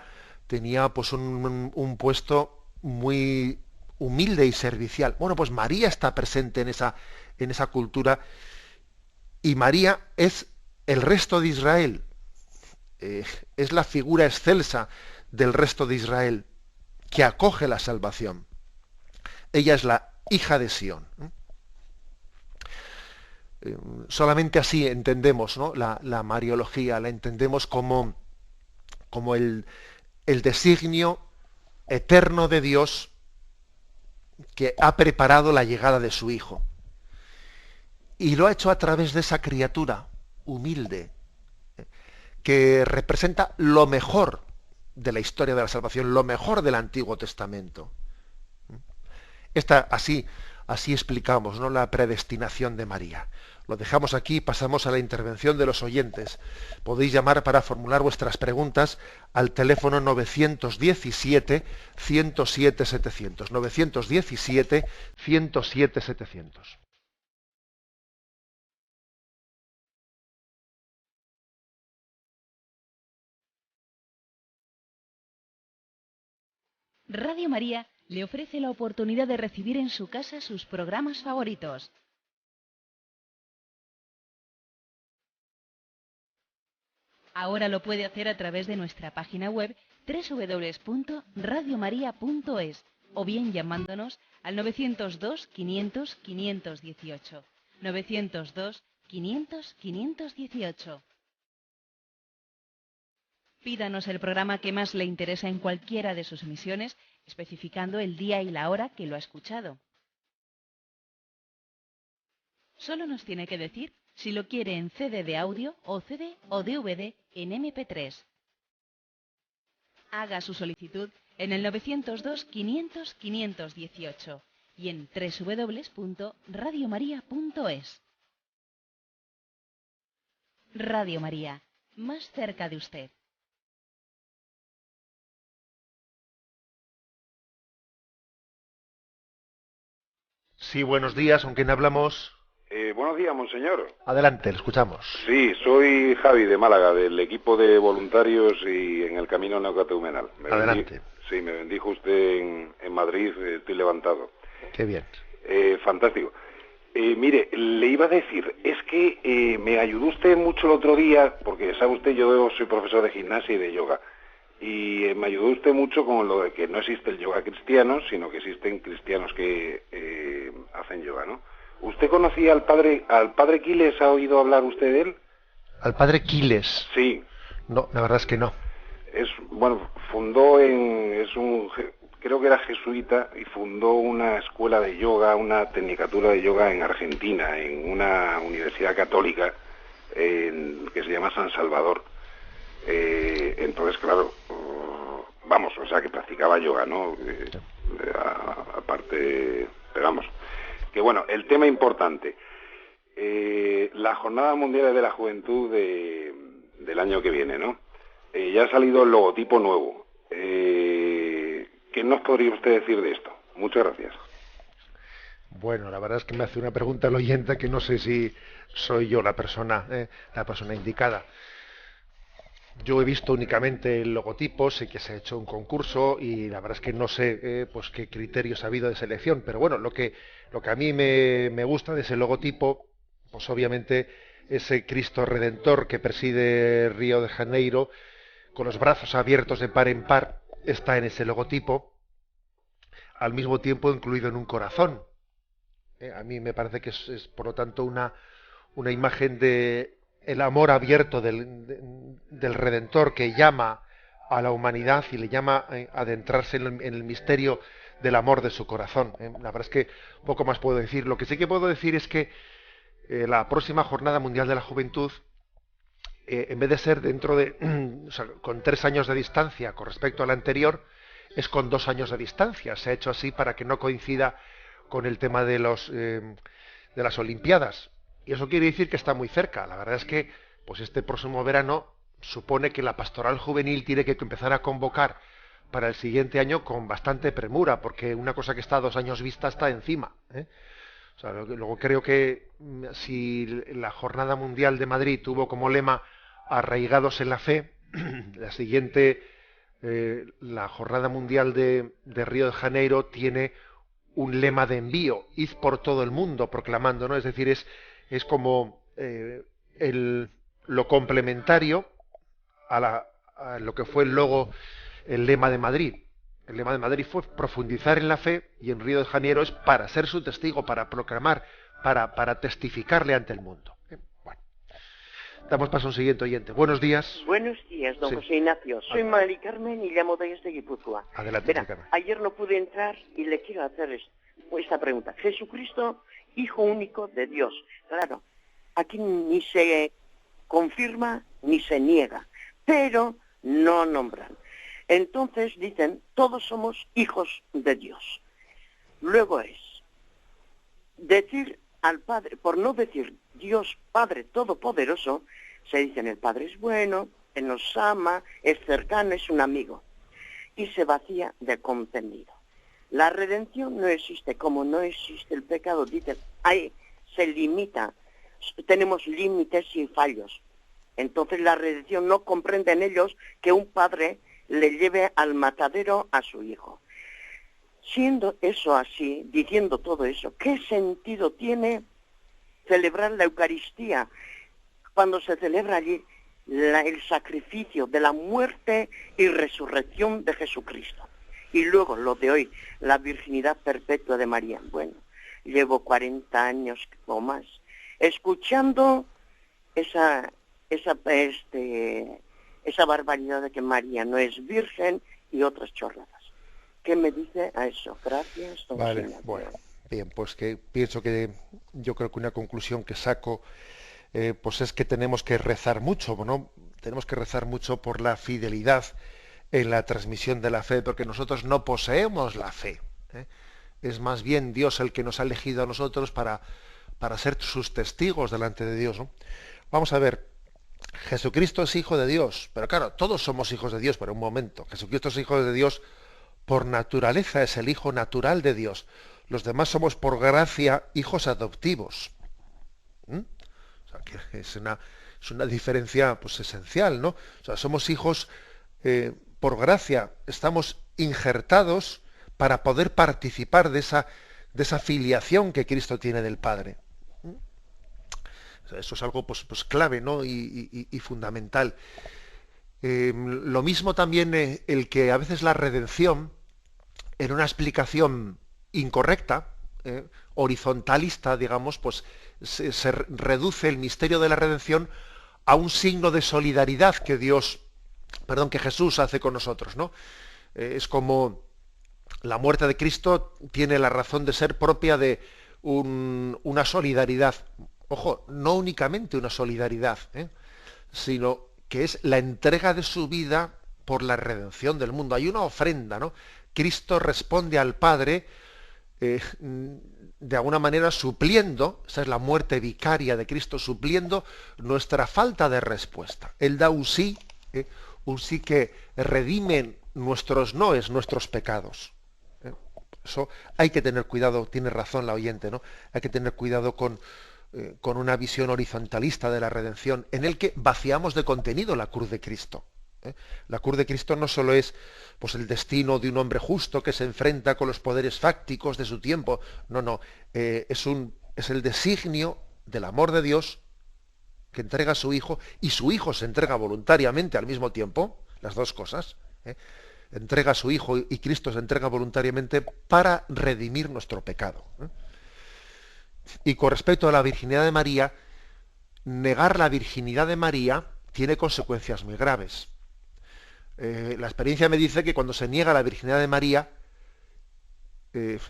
pues un puesto muy humilde y servicial. Bueno, pues María está presente en esa cultura, y María es el resto de Israel, es la figura excelsa del resto de Israel, que acoge la salvación. Ella es la hija de Sión. Solamente así entendemos, ¿no?, la mariología, la entendemos como el designio eterno de Dios que ha preparado la llegada de su Hijo. Y lo ha hecho a través de esa criatura humilde, que representa lo mejor de la historia de la salvación, lo mejor del Antiguo Testamento. Así explicamos, ¿no?, la predestinación de María. Lo dejamos aquí y pasamos a la intervención de los oyentes. Podéis llamar para formular vuestras preguntas al teléfono 917-107-700. 917-107-700. Radio María le ofrece la oportunidad de recibir en su casa sus programas favoritos. Ahora lo puede hacer a través de nuestra página web www.radiomaria.es o bien llamándonos al 902 500 518. 902 500 518. Pídanos el programa que más le interesa en cualquiera de sus emisiones, especificando el día y la hora que lo ha escuchado. Solo nos tiene que decir si lo quiere en CD de audio o CD o DVD en MP3. Haga su solicitud en el 902 500 518 y en www.radiomaria.es. Radio María, más cerca de usted. Sí, buenos días, ¿con quién hablamos? Buenos días, monseñor. Adelante, le escuchamos. Sí, soy Javi de Málaga, del equipo de voluntarios y en el camino neocatecumenal. Adelante. Me bendijo usted en Madrid, estoy levantado. Qué bien. Fantástico. Mire, le iba a decir, es que me ayudó usted mucho el otro día, porque sabe usted, yo soy profesor de gimnasia y de yoga, y me ayudó usted mucho con lo de que no existe el yoga cristiano, sino que existen cristianos que hacen yoga, ¿no? ¿Usted conocía al padre Quiles? ¿Ha oído hablar usted de él? ¿Al padre Quiles? Sí. No, la verdad es que no. Creo que era jesuita y fundó una escuela de yoga, una tecnicatura de yoga en Argentina, en una universidad católica que se llama San Salvador. Entonces, claro, o sea, que practicaba yoga, ¿no? Aparte, pero vamos, que bueno, el tema importante, la Jornada Mundial de la Juventud del año que viene, ¿no? Ya ha salido el logotipo nuevo. ¿Qué nos podría usted decir de esto? Muchas gracias. Bueno, la verdad es que me hace una pregunta el oyente que no sé si soy yo la persona indicada. Yo he visto únicamente el logotipo, sé que se ha hecho un concurso y la verdad es que no sé pues qué criterios ha habido de selección, pero bueno, lo que a mí me gusta de ese logotipo, pues obviamente ese Cristo Redentor que preside Río de Janeiro, con los brazos abiertos de par en par, está en ese logotipo, al mismo tiempo incluido en un corazón. A mí me parece que es por lo tanto una imagen de el amor abierto del Redentor que llama a la humanidad y le llama a adentrarse en el misterio del amor de su corazón. La verdad es que poco más puedo decir. Lo que sí que puedo decir es que la próxima Jornada Mundial de la Juventud, en vez de ser dentro de o sea, con 3 años de distancia con respecto a la anterior, es con 2 años de distancia. Se ha hecho así para que no coincida con el tema de las Olimpiadas. Y eso quiere decir que está muy cerca. La verdad es que pues este próximo verano supone que la pastoral juvenil tiene que empezar a convocar para el siguiente año con bastante premura, porque una cosa que está a 2 años vista está encima, ¿eh? O sea, luego creo que si la Jornada Mundial de Madrid tuvo como lema arraigados en la fe, la siguiente, la Jornada Mundial de Río de Janeiro tiene un lema de envío, id por todo el mundo proclamando, ¿no? Es decir, es como lo complementario a lo que fue el lema de Madrid. El lema de Madrid fue profundizar en la fe y en Río de Janeiro es para ser su testigo, para proclamar, para testificarle ante el mundo. Bueno, damos paso a un siguiente oyente. Buenos días. Buenos días, don Sí. José Ignacio. Soy Mari Carmen y llamo desde Guipúzcoa. Adelante, Verá, Mari Carmen. ayer no pude entrar y le quiero hacer esta pregunta. Jesucristo, Hijo único de Dios. Claro, aquí ni se confirma ni se niega, pero no nombran. Entonces dicen, todos somos hijos de Dios. Luego es decir al Padre, por no decir Dios Padre Todopoderoso, se dicen el Padre es bueno, Él nos ama, es cercano, es un amigo. Y se vacía de contenido. La redención no existe, como no existe el pecado, dicen, ahí se limita, tenemos límites y fallos. Entonces la redención no comprende en ellos que un padre le lleve al matadero a su hijo. Siendo eso así, diciendo todo eso, ¿qué sentido tiene celebrar la Eucaristía cuando se celebra allí el sacrificio de la muerte y resurrección de Jesucristo? Y luego lo de hoy, la virginidad perpetua de María. Bueno, llevo 40 años o más escuchando esa barbaridad de que María no es virgen y otras chorradas. ¿Qué me dice a eso? Gracias, don Vale, Señor. bueno, bien, pues que pienso que yo creo que una conclusión que saco pues es que tenemos que rezar mucho, ¿no? Tenemos que rezar mucho por la fidelidad en la transmisión de la fe, porque nosotros no poseemos la fe, ¿eh? Es más bien Dios el que nos ha elegido a nosotros para ser sus testigos delante de Dios, ¿no? Vamos a ver, Jesucristo es hijo de Dios, pero claro, todos somos hijos de Dios, pero un momento, Jesucristo es hijo de Dios por naturaleza, es el hijo natural de Dios. los demás somos por gracia hijos adoptivos. O sea, que es una diferencia pues esencial, ¿no? O sea, somos hijos por gracia, estamos injertados para poder participar de esa filiación que Cristo tiene del Padre. O sea, eso es algo pues clave, ¿no? y fundamental. Lo mismo también el que a veces la redención, en una explicación incorrecta, horizontalista, digamos, pues se reduce el misterio de la redención a un signo de solidaridad que Jesús hace con nosotros, ¿no? Es como la muerte de Cristo tiene la razón de ser propia de una solidaridad. Ojo, no únicamente una solidaridad, sino que es la entrega de su vida por la redención del mundo. Hay una ofrenda, ¿no? Cristo responde al Padre de alguna manera supliendo, esa es la muerte vicaria de Cristo, supliendo nuestra falta de respuesta. Él da un sí que redime nuestros noes, nuestros pecados. Eso hay que tener cuidado, tiene razón la oyente, ¿no? Hay que tener cuidado con una visión horizontalista de la redención, en el que vaciamos de contenido la cruz de Cristo. La cruz de Cristo no solo es pues el destino de un hombre justo que se enfrenta con los poderes fácticos de su tiempo, no, es el designio del amor de Dios que entrega a su Hijo, y su Hijo se entrega voluntariamente al mismo tiempo, las dos cosas, entrega a su Hijo y Cristo se entrega voluntariamente para redimir nuestro pecado. Y con respecto a la virginidad de María, negar la virginidad de María tiene consecuencias muy graves. La experiencia me dice que cuando se niega la virginidad de María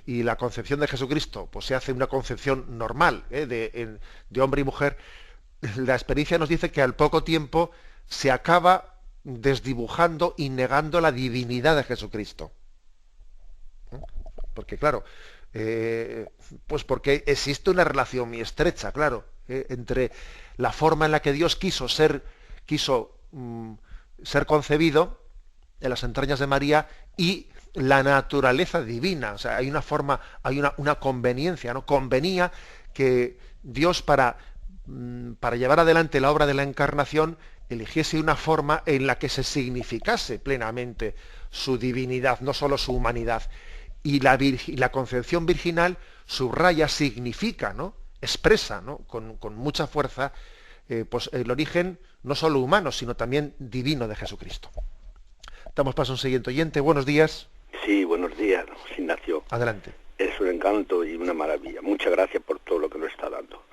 y la concepción de Jesucristo, pues se hace una concepción normal de hombre y mujer, la experiencia nos dice que al poco tiempo se acaba desdibujando y negando la divinidad de Jesucristo. Porque claro, pues porque existe una relación muy estrecha, claro, entre la forma en la que Dios quiso ser concebido en las entrañas de María y la naturaleza divina. O sea, hay una forma, hay una conveniencia, ¿no? Convenía que Dios para llevar adelante la obra de la encarnación eligiese una forma en la que se significase plenamente su divinidad, no solo su humanidad. Y la concepción virginal subraya, significa, ¿no? Expresa, ¿no? con mucha fuerza pues el origen no solo humano, sino también divino de Jesucristo. Damos paso a un siguiente oyente. Buenos días. Sí, buenos días, Ignacio. Adelante. Es un encanto y una maravilla. Muchas gracias por todo lo que nos está dando.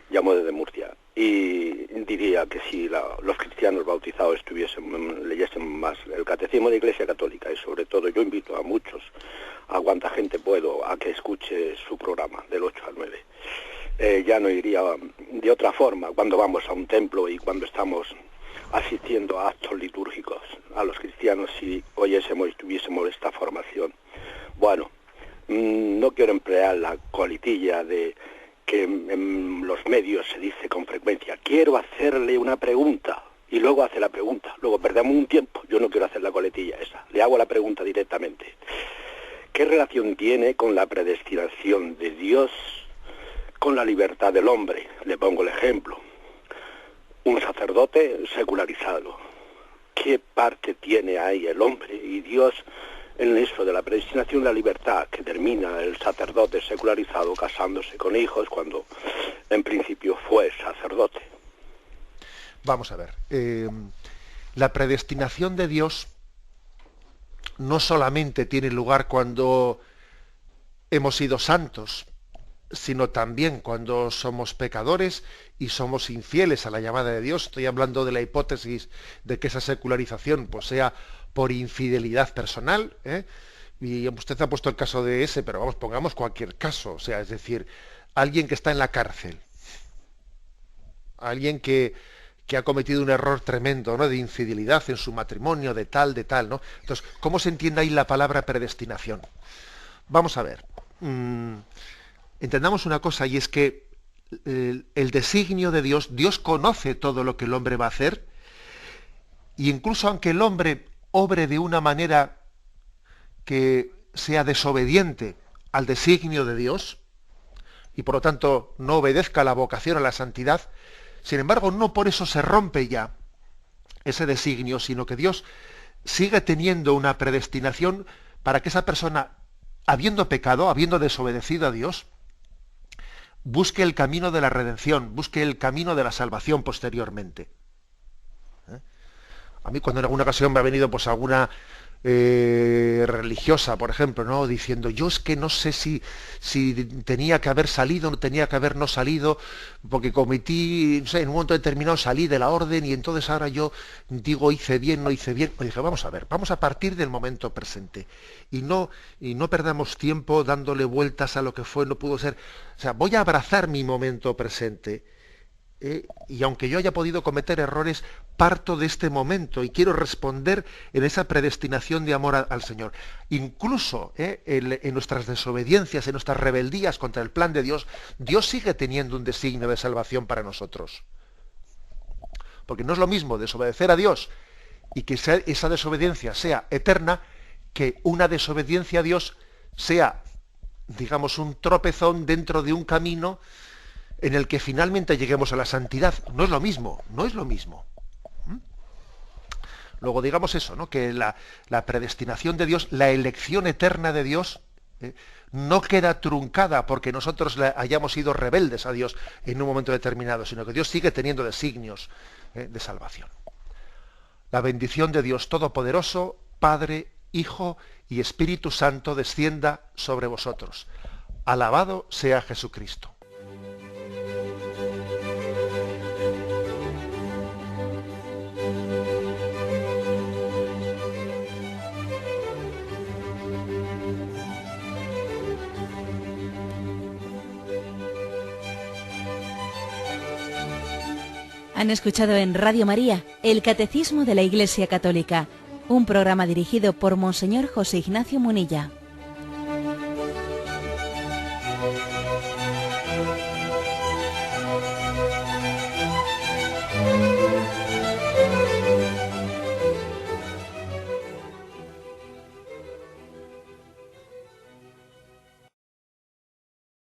Llamo desde Murcia y diría que si los cristianos bautizados leyesen más el Catecismo de la Iglesia Católica, y sobre todo yo invito a muchos, a cuanta gente puedo, a que escuche su programa del 8 al 9. Ya no iría de otra forma cuando vamos a un templo y cuando estamos asistiendo a actos litúrgicos a los cristianos, si oyésemos y tuviésemos esta formación. Bueno, no quiero emplear la coletilla de que en los medios se dice con frecuencia, quiero hacerle una pregunta, y luego hace la pregunta, luego perdemos un tiempo. Yo no quiero hacer la coletilla esa, le hago la pregunta directamente. ¿Qué relación tiene con la predestinación de Dios con la libertad del hombre? Le pongo el ejemplo. Un sacerdote secularizado. ¿Qué parte tiene ahí el hombre y Dios en eso de la predestinación de la libertad, que termina el sacerdote secularizado casándose con hijos cuando en principio fue sacerdote? Vamos a ver. La predestinación de Dios no solamente tiene lugar cuando hemos sido santos, sino también cuando somos pecadores y somos infieles a la llamada de Dios. Estoy hablando de la hipótesis de que esa secularización pues sea por infidelidad personal, y usted ha puesto el caso de ese, pero vamos, pongamos cualquier caso, o sea, es decir, alguien que está en la cárcel, alguien que ha cometido un error tremendo, ¿no?, de infidelidad en su matrimonio, de tal, ¿no? Entonces, ¿cómo se entiende ahí la palabra predestinación? Vamos a ver. Entendamos una cosa, y es que el designio de Dios, Dios conoce todo lo que el hombre va a hacer, y incluso aunque el hombre obre de una manera que sea desobediente al designio de Dios y por lo tanto no obedezca a la vocación a la santidad, sin embargo no por eso se rompe ya ese designio, sino que Dios sigue teniendo una predestinación para que esa persona, habiendo pecado, habiendo desobedecido a Dios, busque el camino de la redención, busque el camino de la salvación posteriormente. A mí cuando en alguna ocasión me ha venido pues alguna religiosa, por ejemplo, ¿no?, diciendo, yo es que no sé si tenía que haber salido, no tenía que haber no salido, porque cometí, no sé, en un momento determinado salí de la orden y entonces ahora yo digo hice bien, no hice bien. Pues dije, vamos a ver, vamos a partir del momento presente y no perdamos tiempo dándole vueltas a lo que fue, no pudo ser. O sea, voy a abrazar mi momento presente. Y aunque yo haya podido cometer errores, parto de este momento y quiero responder en esa predestinación de amor al Señor. Incluso en nuestras desobediencias, en nuestras rebeldías contra el plan de Dios, Dios sigue teniendo un designio de salvación para nosotros. Porque no es lo mismo desobedecer a Dios y que esa desobediencia sea eterna, que una desobediencia a Dios sea, digamos, un tropezón dentro de un camino en el que finalmente lleguemos a la santidad. No es lo mismo, no es lo mismo. Luego digamos eso, ¿no?, que la predestinación de Dios, la elección eterna de Dios, no queda truncada porque nosotros hayamos sido rebeldes a Dios en un momento determinado, sino que Dios sigue teniendo designios de salvación. La bendición de Dios Todopoderoso, Padre, Hijo y Espíritu Santo descienda sobre vosotros. Alabado sea Jesucristo. Han escuchado en Radio María el Catecismo de la Iglesia Católica, un programa dirigido por Monseñor José Ignacio Munilla.